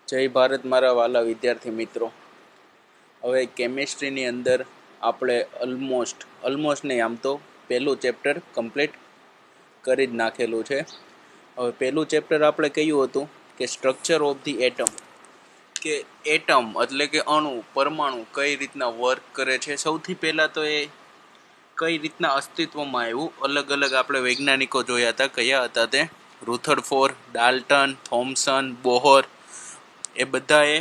जय भारत मारा वाला विद्यार्थी मित्रों। हवे केमिस्ट्रीनी अंदर આપણે ઓલમોસ્ટ નહીં, આમ તો પહેલું ચેપ્ટર કમ્પ્લીટ કરી જ નાખેલું છે। હવે પહેલું ચેપ્ટર આપણે કહ્યું હતું કે સ્ટ્રક્ચર ઓફ ધી એટમ, કે એટમ એટલે કે અણુ, પરમાણુ કઈ રીતના વર્ક કરે છે। સૌથી પહેલાં તો એ કઈ રીતના અસ્તિત્વમાં આવ્યું, અલગ અલગ આપણે વૈજ્ઞાનિકો જોયા હતા, કયા હતા તે? Rutherford, Dalton, Thomson, Bohr. એ બધાએ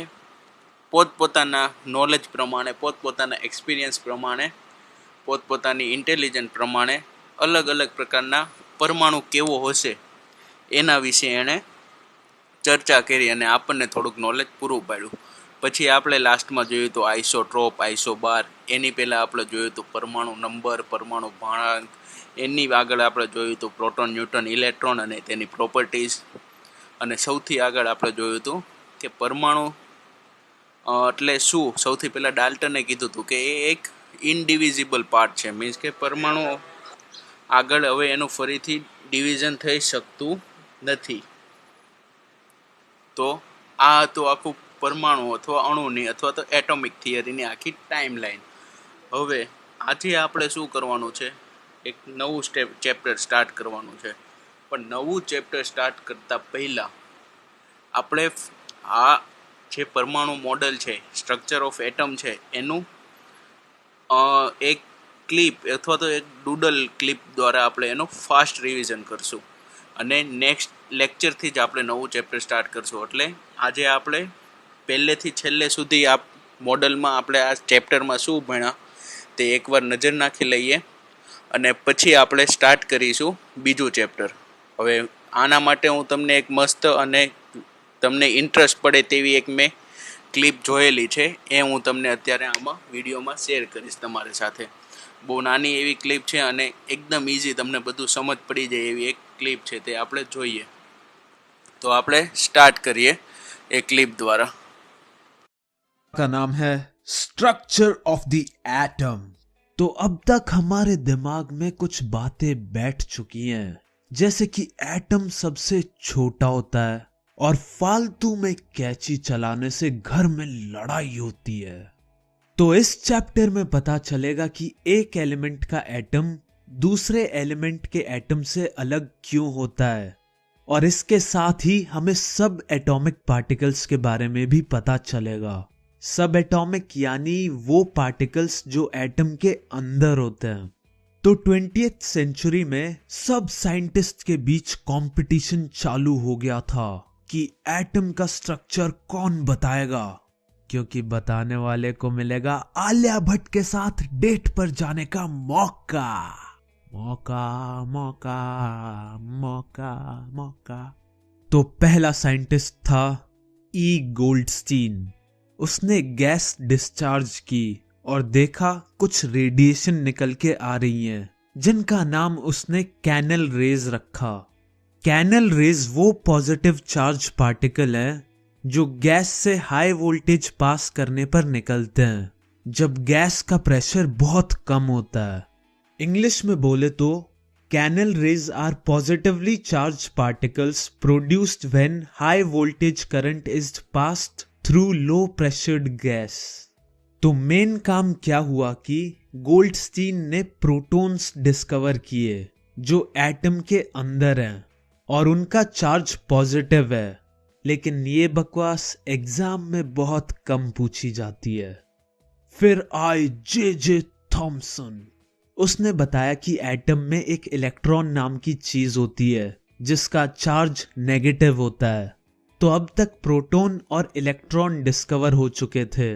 પોતપોતાના નોલેજ પ્રમાણે, પોતપોતાના એક્સપિરિયન્સ પ્રમાણે, પોતપોતાની ઇન્ટેલિજન્સ પ્રમાણે અલગ અલગ પ્રકારના પરમાણુ કેવો હશે એના વિશે એણે ચર્ચા કરી અને આપણને થોડુંક નોલેજ પૂરું પાડ્યું। પછી આપણે લાસ્ટમાં જોયું તો આઇસોટ્રોપ, આઇસોબાર। એની પહેલાં આપણે જોયું તો પરમાણુ નંબર, પરમાણુ ભાણાંક। એની આગળ આપણે જોયું તો પ્રોટોન, ન્યુટ્રોન, ઇલેક્ટ્રોન અને તેની પ્રોપર્ટીઝ। અને સૌથી આગળ આપણે જોયું હતું કે પરમાણુ એટલે શું। સૌથી પહેલાં ડાલ્ટને કીધું હતું કે એ એક ઇનડિવિઝિબલ પાર્ટ છે, મીન્સ કે પરમાણુ આગળ હવે એનું ફરીથી ડિવિઝન થઈ શકતું નથી। તો આ હતું આખું પરમાણુ અથવા અણુની અથવા તો એટોમિક થિયરીની આખી ટાઈમ લાઈન। હવે આજે આપણે શું કરવાનું છે, એક નવું ચેપ્ટર સ્ટાર્ટ કરવાનું છે। પણ નવું ચેપ્ટર સ્ટાર્ટ કરતાં પહેલાં આપણે આ જે પરમાણુ મોડલ છે, સ્ટ્રક્ચર ઓફ એટમ છે, એનું એક ક્લિપ અથવા તો એક ડૂડલ ક્લિપ દ્વારા આપણે એનું ફાસ્ટ રિવિઝન કરશું અને નેક્સ્ટ લેક્ચરથી જ આપણે નવું ચેપ્ટર સ્ટાર્ટ કરશું। એટલે આજે આપણે પહેલેથી છેલ્લે સુધી આ મોડલમાં આપણે આ ચેપ્ટરમાં શું ભણ્યા તે એકવાર નજર નાખી લઈએ અને પછી આપણે સ્ટાર્ટ કરીશું બીજું ચેપ્ટર। હવે આના માટે હું તમને એક મસ્ત અને તમને ઇન્ટરેસ્ટ પડે તેવી એક મેં ક્લિપ જોયેલી છે, એ હું તમને અત્યારે આમાં વિડીયોમાં શેર કરીશ તમારી સાથે। બહુ નાની એવી ક્લિપ છે અને એકદમ ઇઝી, તમને બધું સમજ પડી જાય એવી એક ક્લિપ છે, તે આપણે જોઈએ। તો આપણે સ્ટાર્ટ કરીએ એ ક્લિપ દ્વારા। का नाम है स्ट्रक्चर ऑफ द एटम। तो अब तक हमारे दिमाग में कुछ बातें बैठ चुकी हैं, जैसे कि एटम सबसे छोटा होता है और फालतू में कैंची चलाने से घर में लड़ाई होती है। तो इस चैप्टर में पता चलेगा कि एक एलिमेंट का एटम दूसरे एलिमेंट के एटम से अलग क्यों होता है, और इसके साथ ही हमें सब एटॉमिक पार्टिकल्स के बारे में भी पता चलेगा। सब एटॉमिक यानी वो पार्टिकल्स जो एटम के अंदर होते हैं। तो 20th सेंचुरी में सब साइंटिस्ट के बीच कंपटीशन चालू हो गया था कि एटम का स्ट्रक्चर कौन बताएगा, क्योंकि बताने वाले को मिलेगा आलिया भट्ट के साथ डेट पर जाने का मौका। मौका मौका मौका मौका। तो पहला साइंटिस्ट था ई गोल्डस्टीन। उसने गैस डिस्चार्ज की और देखा कुछ रेडिएशन निकल के आ रही हैं, जिनका नाम उसने कैनल रेज रखा। कैनल रेज वो पॉजिटिव चार्ज पार्टिकल है जो गैस से हाई वोल्टेज पास करने पर निकलते हैं जब गैस का प्रेशर बहुत कम होता है। इंग्लिश में बोले तो canal rays are positively charged particles produced when high voltage current is passed through low pressured gas. तो मेन काम क्या हुआ कि गोल्डस्टीन ने प्रोटॉन्स डिस्कवर किए जो एटम के अंदर हैं और उनका चार्ज पॉजिटिव है, लेकिन ये बकवास एग्जाम में बहुत कम पूछी जाती है। फिर आए जे थॉमसन। उसने बताया कि एटम में एक इलेक्ट्रॉन नाम की चीज होती है जिसका चार्ज नेगेटिव होता है। तो अब तक प्रोटॉन और इलेक्ट्रॉन डिस्कवर हो चुके थे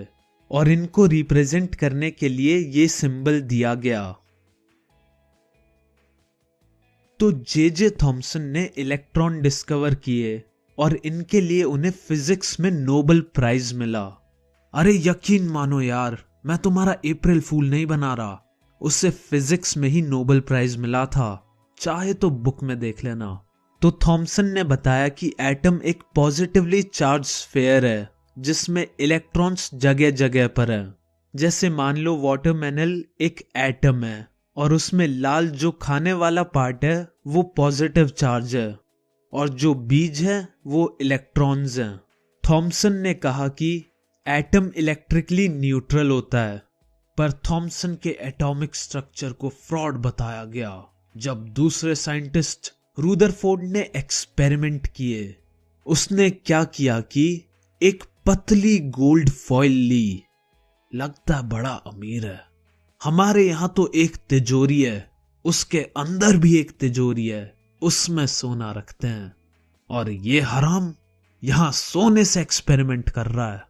और इनको रिप्रेजेंट करने के लिए ये सिंबल दिया गया। तो जे थॉमसन ने इलेक्ट्रॉन डिस्कवर किए और इनके लिए उन्हें फिजिक्स में नोबेल प्राइज मिला। अरे यकीन मानो यार, मैं तुम्हारा अप्रैल फूल नहीं बना रहा, उससे फिजिक्स में ही नोबेल प्राइज मिला था, चाहे तो बुक में देख लेना। तो थॉमसन ने बताया कि एटम एक पॉजिटिवली चार्ज स्फीयर है जिसमें इलेक्ट्रॉन्स जगह जगह पर हैं। जैसे मान लो वाटरमेलन एक एटम है और उसमें लाल जो खाने वाला पार्ट है वो पॉजिटिव चार्ज है और जो बीज है वो इलेक्ट्रॉन्स हैं। थॉमसन ने कहा कि एटम इलेक्ट्रिकली न्यूट्रल होता है, पर थॉमसन के एटॉमिक स्ट्रक्चर को फ्रॉड बताया गया। जब दूसरे साइंटिस्ट रुदरफोर्ड ने एक्सपेरिमेंट किए, उसने क्या किया कि एक पतली गोल्ड फॉइल ली। लगता बड़ा अमीर है, हमारे यहां तो एक तिजोरी है, उसके अंदर भी एक तिजोरी है, उसमें सोना रखते हैं, और ये हराम यहां सोने से एक्सपेरिमेंट कर रहा है।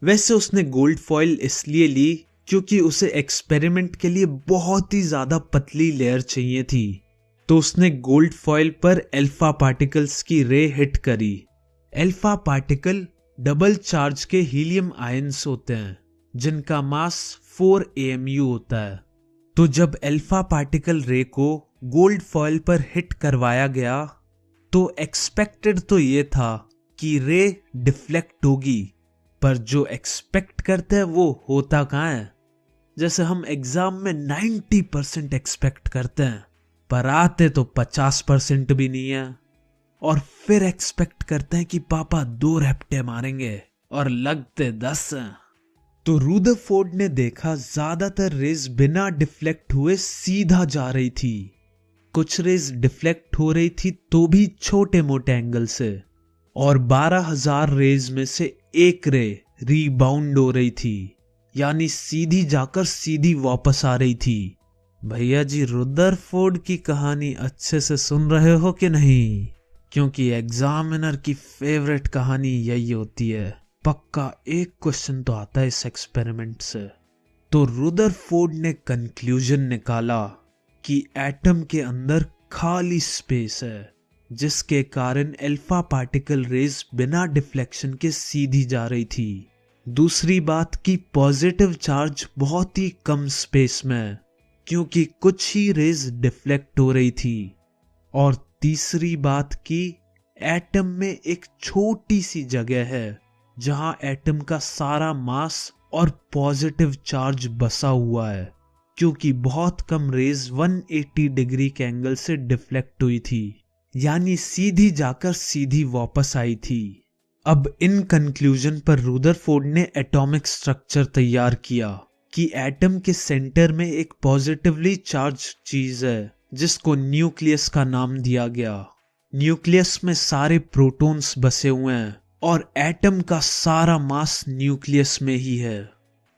वैसे उसने गोल्ड फॉइल इसलिए ली क्योंकि उसे एक्सपेरिमेंट के लिए बहुत ही ज्यादा पतली लेयर चाहिए थी। तो उसने गोल्ड फॉइल पर अल्फा पार्टिकल्स की रे हिट करी। अल्फा पार्टिकल डबल चार्ज के हीलियम आयंस होते हैं जिनका मास 4 AMU होता है। तो जब अल्फा पार्टिकल रे को गोल्ड फॉइल पर हिट करवाया गया तो एक्सपेक्टेड तो ये था कि रे डिफ्लेक्ट होगी, पर जो एक्सपेक्ट करते हैं वो होता कहाँ है। जैसे हम एग्जाम में 90% एक्सपेक्ट करते हैं, पर आते तो 50% भी नहीं है, और फिर एक्सपेक्ट करते हैं कि पापा 2 रैप्टे मारेंगे और लगते 10 हैं। तो रुदरफोर्ड ने देखा ज्यादातर रेज बिना डिफ्लेक्ट हुए सीधा जा रही थी। कुछ रेज डिफ्लेक्ट हो रही थी तो भी छोटे मोटे एंगल से, और 12,000 रेज में से एक रे रीबाउंड हो रही थी, यानी सीधी जाकर सीधी वापस आ रही थी। भैया जी रुदरफोर्ड की कहानी अच्छे से सुन रहे हो कि नहीं? क्योंकि एग्जामिनर की फेवरेट कहानी यही होती है। पक्का एक क्वेश्चन तो आता है इस एक्सपेरिमेंट से। तो रुदरफोर्ड ने कंक्लूजन निकाला कि एटम के अंदर खाली स्पेस है, जिसके कारण अल्फा पार्टिकल रेज बिना डिफ्लेक्शन के सीधी जा रही थी। दूसरी बात कि पॉजिटिव चार्ज बहुत ही कम स्पेस में है, क्योंकि कुछ ही रेज डिफ्लेक्ट हो रही थी। और तीसरी बात कि एटम में एक छोटी सी जगह है जहां एटम का सारा मास और पॉजिटिव चार्ज बसा हुआ है, क्योंकि बहुत कम रेज 180 डिग्री के एंगल से डिफ्लेक्ट हुई थी, यानी सीधी जाकर सीधी वापस आई थी। अब इन कंक्लूजन पर रुदरफोर्ड ने एटॉमिक स्ट्रक्चर तैयार किया कि एटम के सेंटर में एक पॉजिटिवली चार्ज चीज है जिसको न्यूक्लियस का नाम दिया गया। न्यूक्लियस में सारे प्रोटॉन्स बसे हुए हैं और एटम का सारा मास न्यूक्लियस में ही है।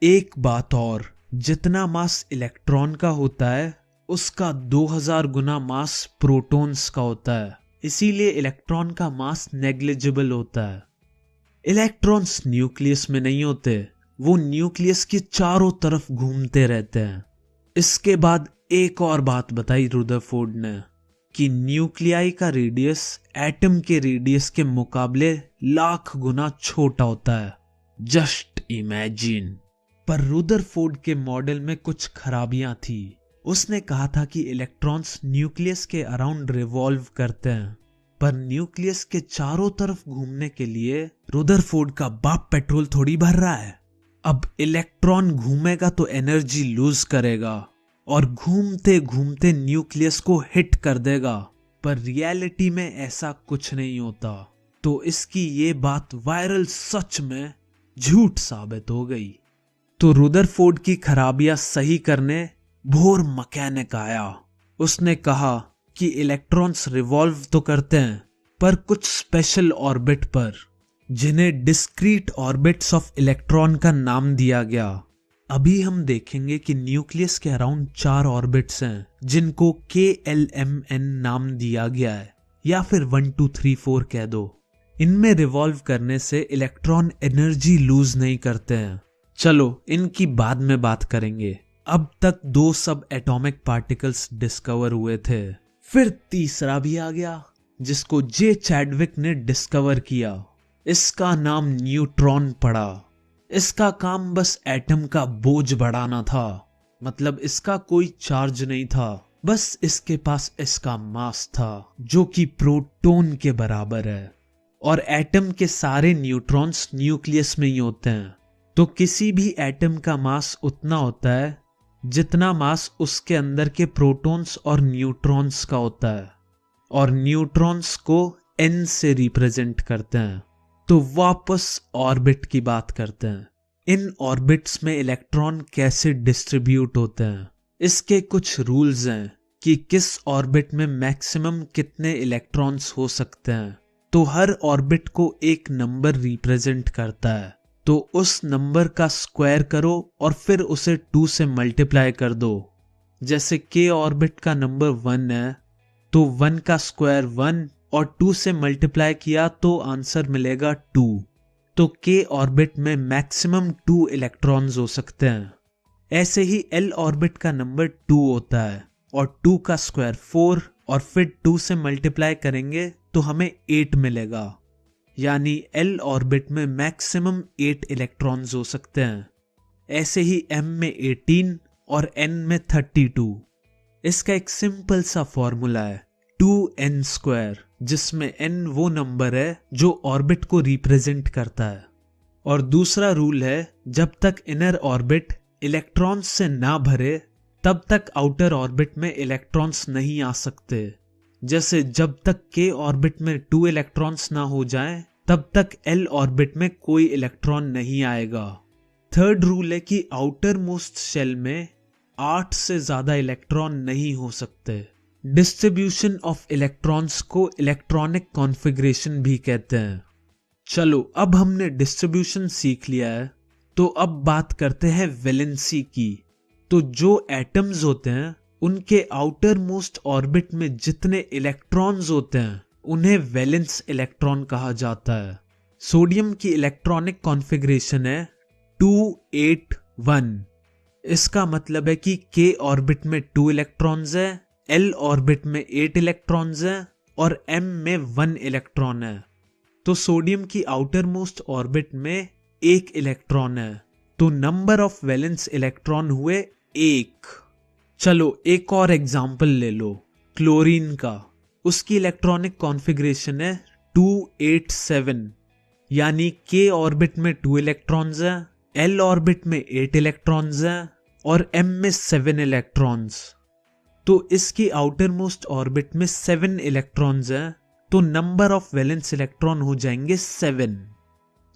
एक बात और, जितना मास इलेक्ट्रॉन का होता है उसका 2000 गुना मास प्रोटॉन्स का होता है, इसीलिए इलेक्ट्रॉन का मास नेग्लिजिबल होता है। इलेक्ट्रॉन्स न्यूक्लियस में नहीं होते, वो न्यूक्लियस के चारों तरफ घूमते रहते हैं। इसके बाद एक और बात बताई रुदरफोर्ड ने कि न्यूक्लियाई का रेडियस एटम के रेडियस के मुकाबले लाख गुना छोटा होता है। Just imagine. पर रुदरफोर्ड के मॉडल में कुछ खराबियां थी। उसने कहा था कि इलेक्ट्रॉन्स न्यूक्लियस के अराउंड रिवॉल्व करते हैं, पर न्यूक्लियस के चारों तरफ घूमने के लिए रुदरफोर्ड का बाप पेट्रोल थोड़ी भर रहा है। अब इलेक्ट्रॉन घूमेगा तो एनर्जी लूज करेगा और घूमते घूमते न्यूक्लियस को हिट कर देगा, पर रियलिटी में ऐसा कुछ नहीं होता। तो इसकी ये बात वायरल सच में झूठ साबित हो गई। तो रुदरफोर्ड की खराबियां सही करने बोर मैकेनिक आया। उसने कहा कि इलेक्ट्रॉन्स रिवॉल्व तो करते हैं, पर कुछ स्पेशल ऑर्बिट पर, जिन्हें डिस्क्रीट ऑर्बिट्स ऑफ इलेक्ट्रॉन का नाम दिया गया। अभी हम देखेंगे कि न्यूक्लियस के अराउंड 4 ऑर्बिट्स हैं जिनको KLMN नाम दिया गया है, या फिर 1 2 3 4 कह दो। इनमें रिवॉल्व करने से इलेक्ट्रॉन एनर्जी लूज नहीं करते हैं। चलो इनकी बाद में बात करेंगे। अब तक 2 सब एटॉमिक पार्टिकल्स डिस्कवर हुए थे, फिर तीसरा भी आ गया जिसको जे चैडविक ने डिस्कवर किया। इसका नाम न्यूट्रॉन पड़ा। इसका काम बस एटम का बोझ बढ़ाना था, मतलब इसका कोई चार्ज नहीं था, बस इसके पास इसका मास था जो कि प्रोटॉन के बराबर है। और एटम के सारे न्यूट्रॉन्स न्यूक्लियस में ही होते हैं, तो किसी भी एटम का मास उतना होता है जितना मास उसके अंदर के प्रोटॉन्स और न्यूट्रॉन्स का होता है, और न्यूट्रॉन्स को N से रिप्रेजेंट करते हैं। तो वापस ऑर्बिट की बात करते हैं। इन ऑर्बिट्स में इलेक्ट्रॉन कैसे डिस्ट्रीब्यूट होते हैं, इसके कुछ रूल्स हैं कि किस ऑर्बिट में मैक्सिमम कितने इलेक्ट्रॉन्स हो सकते हैं। तो हर ऑर्बिट को एक नंबर रिप्रेजेंट करता है, तो उस नंबर का स्क्वायर करो और फिर उसे 2 से मल्टीप्लाई कर दो। जैसे के ऑर्बिट का नंबर 1 है, तो 1 का स्क्वायर 1 और 2 से मल्टीप्लाई किया तो आंसर मिलेगा 2। तो के ऑर्बिट में मैक्सिमम 2 इलेक्ट्रॉन्स हो सकते हैं। ऐसे ही एल ऑर्बिट का नंबर 2 होता है और 2 का स्क्वायर 4 और फिर 2 से मल्टीप्लाई करेंगे तो हमें 8 मिलेगा। यानी एल ऑर्बिट में मैक्सिमम 8 इलेक्ट्रॉन्स हो सकते हैं। ऐसे ही एम में 18 और एन में 32। इसका एक सिंपल सा फॉर्मूला है 2n², जिसमें n वो नंबर है जो ऑर्बिट को रिप्रेजेंट करता है। और दूसरा रूल है जब तक इनर ऑर्बिट इलेक्ट्रॉन्स से ना भरे तब तक आउटर ऑर्बिट में इलेक्ट्रॉन्स नहीं आ सकते। जैसे जब तक के ऑर्बिट में 2 इलेक्ट्रॉन्स ना हो जाएं तब तक एल ऑर्बिट में कोई इलेक्ट्रॉन नहीं आएगा। थर्ड रूल है कि आउटर मोस्ट शेल में 8 से ज्यादा इलेक्ट्रॉन नहीं हो सकते। डिस्ट्रीब्यूशन ऑफ इलेक्ट्रॉन्स को इलेक्ट्रॉनिक कॉन्फ़िगरेशन भी कहते हैं। चलो अब हमने डिस्ट्रीब्यूशन सीख लिया है, तो अब बात करते हैं वैलेंसी की। तो जो एटम्स होते हैं उनके आउटर मोस्ट ऑर्बिट में जितने इलेक्ट्रॉन्स होते हैं उन्हें वैलेंस इलेक्ट्रॉन कहा जाता है। सोडियम की इलेक्ट्रॉनिक कॉन्फ़िगरेशन है 281। इसका मतलब है कि के ऑर्बिट में 2 इलेक्ट्रॉन्स है, एल ऑर्बिट में 8 इलेक्ट्रॉन्स है और एम में 1 इलेक्ट्रॉन है। तो सोडियम की आउटर मोस्ट ऑर्बिट में 1 इलेक्ट्रॉन है, तो नंबर ऑफ वैलेंस इलेक्ट्रॉन हुए 1। चलो एक और एग्जाम्पल ले लो क्लोरीन का। उसकी इलेक्ट्रॉनिक कॉन्फ़िगरेशन है 287। यानी के ऑर्बिट में 2 इलेक्ट्रॉन्स हैं, एल ऑर्बिट में 8 इलेक्ट्रॉन्स हैं और एम में 7 इलेक्ट्रॉन्स। तो इसकी आउटर मोस्ट ऑर्बिट में 7 इलेक्ट्रॉन्स हैं, तो नंबर ऑफ वैलेंस इलेक्ट्रॉन हो जाएंगे 7।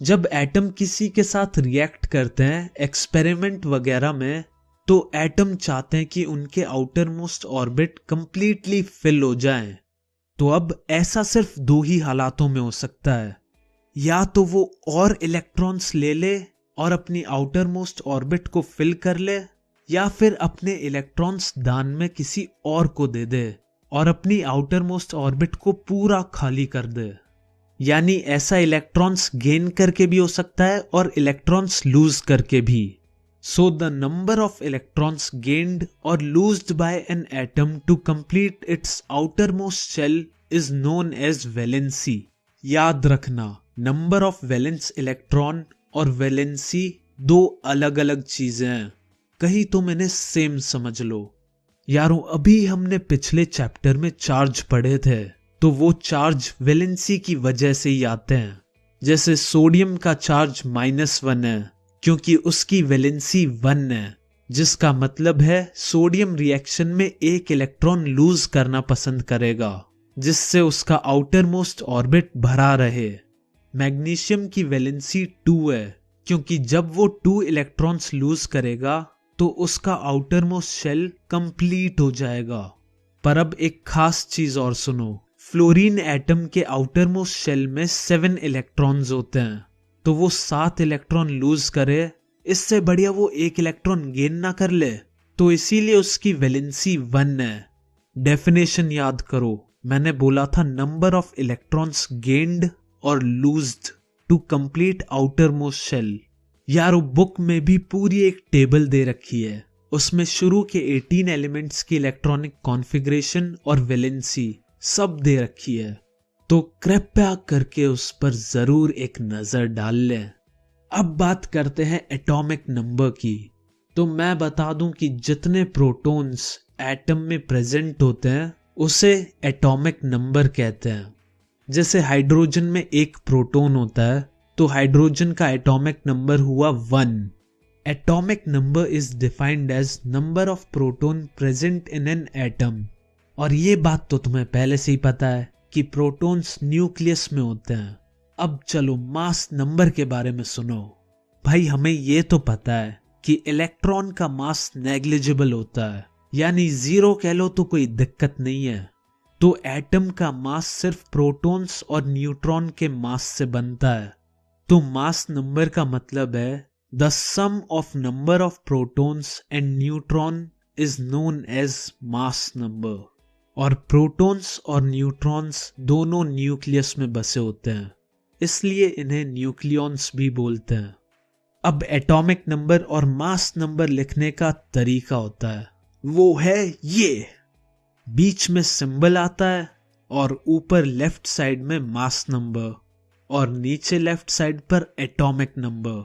जब एटम किसी के साथ रिएक्ट करते हैं एक्सपेरिमेंट वगैरह में, तो एटम चाहते हैं कि उनके outer most orbit completely fill हो जाएं। तो अब ऐसा सिर्फ 2 ही हालातों में हो सकता है, या तो वो और इलेक्ट्रॉन्स ले ले और अपनी आउटर मोस्ट ऑर्बिट को फिल कर ले, या फिर अपने इलेक्ट्रॉन्स दान में किसी और को दे दे और अपनी आउटर मोस्ट ऑर्बिट को पूरा खाली कर दे। यानी ऐसा इलेक्ट्रॉन्स गेन करके भी हो सकता है और इलेक्ट्रॉन्स लूज करके भी। So the number of electrons gained और loosed by an atom to complete its outer most shell is known as valency. याद रखना, नंबर ऑफ वैलेंस इलेक्ट्रॉन और वैलेंसी 2 अलग अलग चीजें हैं, कहीं तुम इन्हें सेम समझ लो। यारों अभी हमने पिछले चैप्टर में चार्ज पढ़े थे, तो वो चार्ज वैलेंसी की वजह से ही आते हैं। जैसे सोडियम का चार्ज -1 है क्योंकि उसकी वैलेंसी 1 है, जिसका मतलब है सोडियम रिएक्शन में 1 इलेक्ट्रॉन लूज करना पसंद करेगा जिससे उसका आउटर मोस्ट ऑर्बिट भरा रहे। मैग्नीशियम की वैलेंसी 2 है क्योंकि जब वो 2 इलेक्ट्रॉन्स लूज करेगा तो उसका आउटर मोस्ट शेल कंप्लीट हो जाएगा। पर अब एक खास चीज और सुनो, फ्लोरीन एटम के आउटर मोस्ट शेल में 7 इलेक्ट्रॉन्स होते हैं, तो वो 7 इलेक्ट्रॉन लूज करे, इससे बढ़िया वो 1 इलेक्ट्रॉन गेन ना कर ले, तो इसीलिए उसकी वैलेंसी 1 है। डेफिनेशन याद करो, मैंने बोला था नंबर ऑफ इलेक्ट्रॉन्स गेन्ड और loosed to complete outer most shell. यारो बुक में भी पूरी एक टेबल दे रखी है, उसमें शुरू के 18 एलिमेंट्स की इलेक्ट्रॉनिक कॉन्फ़िगरेशन और वैलेंसी सब दे रखी है, तो कृपया करके उस पर जरूर एक नजर डाल लें। अब बात करते हैं एटॉमिक नंबर की। तो मैं बता दूं कि जितने प्रोटॉन्स एटम में प्रेजेंट होते हैं उसे एटॉमिक नंबर कहते हैं। जैसे हाइड्रोजन में 1 प्रोटॉन होता है, तो हाइड्रोजन का एटॉमिक नंबर हुआ 1। Atomic number is defined as number of proton present in an atom. और ये बात तो तुम्हें पहले से ही पता है कि प्रोटॉन्स न्यूक्लियस में होते हैं। अब चलो मास नंबर के बारे में सुनो। भाई हमें ये तो पता है कि इलेक्ट्रॉन का मास नेग्लिजिबल होता है, यानी 0 कह लो तो कोई दिक्कत नहीं है। तो एटम का मास सिर्फ प्रोटॉन्स और न्यूट्रॉन के मास से बनता है। तो मास नंबर का मतलब है the sum of number of protons and neutron is known as mass number. और प्रोटॉन्स और न्यूट्रॉन्स दोनों न्यूक्लियस में बसे होते हैं, इसलिए इन्हें न्यूक्लियॉन्स भी बोलते हैं। अब एटॉमिक नंबर और मास नंबर लिखने का तरीका होता है, वो है ये। बीच में सिंबल आता है और ऊपर लेफ्ट साइड में मास नंबर और नीचे लेफ्ट साइड पर एटॉमिक नंबर।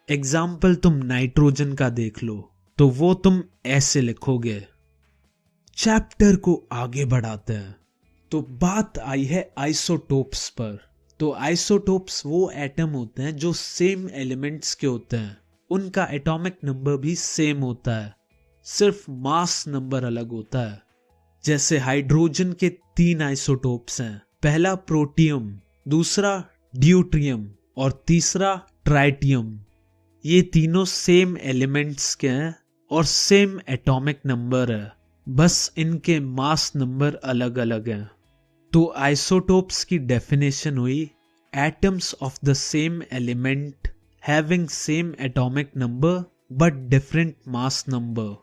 एग्जाम्पल तुम नाइट्रोजन का देख लो तो वो तुम ऐसे लिखोगे। चैप्टर को आगे बढ़ाते हैं तो बात आई है आइसोटोप्स पर। तो आइसोटोप्स वो एटम होते हैं जो सेम एलिमेंट्स के होते हैं, उनका एटॉमिक नंबर भी सेम होता है, सिर्फ मास नंबर अलग होता है। जैसे हाइड्रोजन के 3 आइसोटोप्स हैं, पहला प्रोटियम, दूसरा ड्यूट्रियम और तीसरा ट्राइटियम। ये तीनों सेम एलिमेंट्स के हैं और सेम एटॉमिक नंबर है, बस इनके मास नंबर अलग अलग हैं। तो आइसोटोप्स की डेफिनेशन हुई atoms of the same element having same atomic number but different mass number.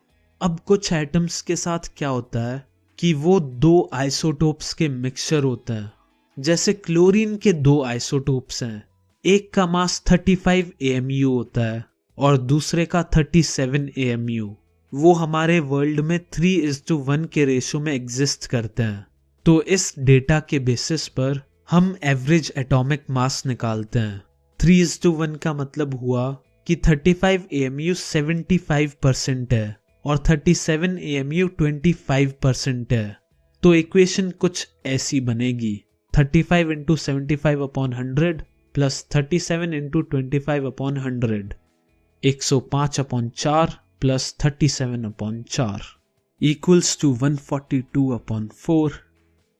अब कुछ एटम्स के साथ क्या होता है कि वो 2 आइसोटोप्स के मिक्सचर होते हैं। जैसे क्लोरीन के 2 आइसोटोप्स हैं, एक का मास 35 AMU होता है और दूसरे का 37 AMU। वो हमारे वर्ल्ड में 3:1 के रेशो में एग्जिस्ट करते हैं। तो इस डेटा के बेसिस पर हम एवरेज एटॉमिक मास निकालते हैं। 3:1 का मतलब हुआ कि 35 AMU 75% है और 37 AMU 25% है। तो इक्वेशन कुछ ऐसी बनेगी, 35 × 75/100 plus 37 × 25/100, 105/4 plus 37/4 equals to 142/4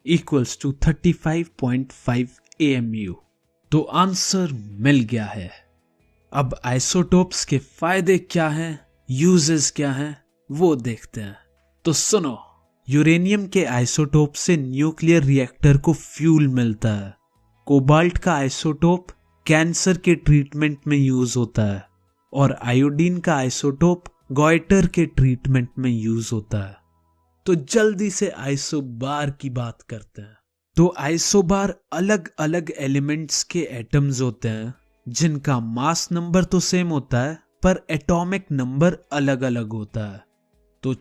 equals to 35.5 AMU। तो आंसर मिल गया है। अब आइसोटोप्स के फायदे क्या हैं, यूजेस क्या हैं, वो देखते हैं। तो सुनो, यूरेनियम के आइसोटोप से न्यूक्लियर रिएक्टर को फ्यूल मिलता है। कोबाल्ट का आइसोटोप कैंसर के ट्रीटमेंट में यूज होता है और आयोडीन का आइसोटोप गॉइटर के ट्रीटमेंट में यूज होता है। तो जल्दी से आइसोबार की बात करते हैं। तो आइसोबार अलग अलग एलिमेंट्स के एटम्स होते हैं जिनका मास नंबर तो सेम होता है पर एटॉमिक नंबर अलग अलग होता है। तो